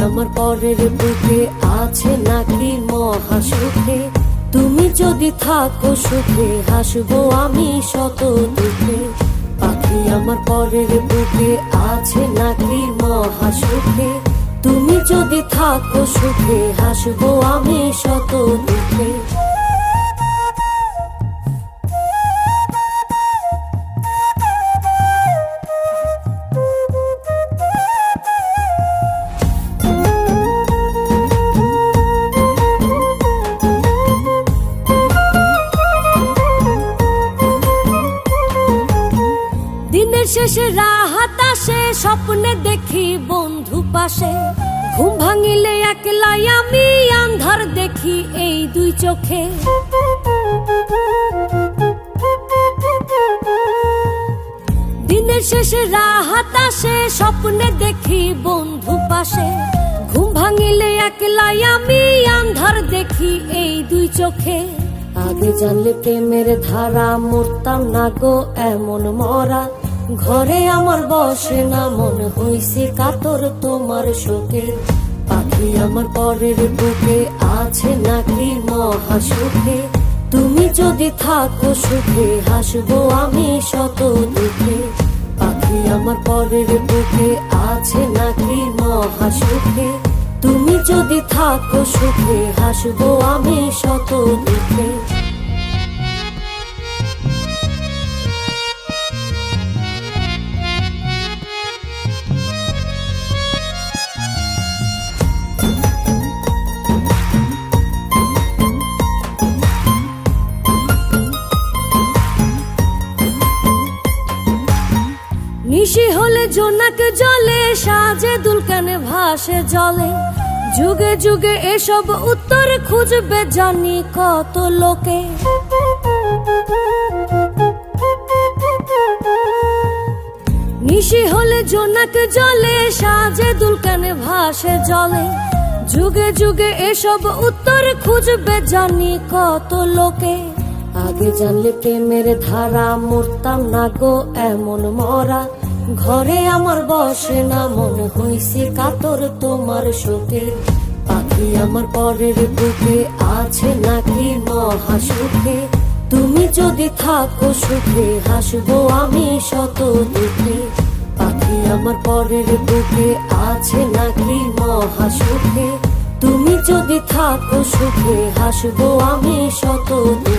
আমার পরের বুকে আছে নাকি মহা সুখে, তুমি যদি থাকো সুখে হাসবো আমি শত দুঃখে। পাখি আমার পরের বুকে আছে নাকি মহা সুখে, তুমি যদি থাকো সুখে হাসবো আমি শত দুঃখে। দিনের শেষে রাহাত আসে, স্বপ্নে দেখি বন্ধু পাশে, ঘুম ভাঙিলে একলাই আমি আন্ধার দেখি এই দুই চোখে। দিনের শেষে রাহাত আসে, স্বপ্নে দেখি বন্ধু পাশে, ঘুম ভাঙিলে একলাই আমি আন্ধার দেখি এই দুই চোখে। আগে জানলে প্রেমের ধারা মরতাম না গো এমন মরা, ঘরে আমার বসে না মন হইছে কাতর তোমার শোকে। পাখি আমার পরের বুকে আছে নাকি মহা সুখে, তুমি যদি থাকো সুখে হাসবো আমি শত দুঃখে। পাখি আমার পরের বুকে আছে নাকি মহা সুখে, তুমি যদি থাকো সুখে হাসবো আমি শত দুঃখে। নিশি হলে জোনাক জলে, সাজে দুলকানে ভাসে জলে, যুগে যুগে এসব উত্তর খুঁজবে জানি কত লোকে। নিশি হলে জোনাক জলে, সাজে দুলকানে ভাসে জলে, যুগে যুগে এসব উত্তর খুঁজবে জানি কত লোকে। আগে জানলে প্রেমের ধারা মরতাম না গো এমন মরা, ঘরে আমার বসে না মন হইছে কাতর তোমার শোকে। পাখি আমার পরের বুকে আছে নাকি মহা সুখে, তুমি যদি থাকো সুখে হাসবো আমি শত দুঃখে। পাখি আমার পরের বুকে আছে নাকি মহা সুখে, তুমি যদি থাকো সুখে হাসবো আমি শত দুঃখে।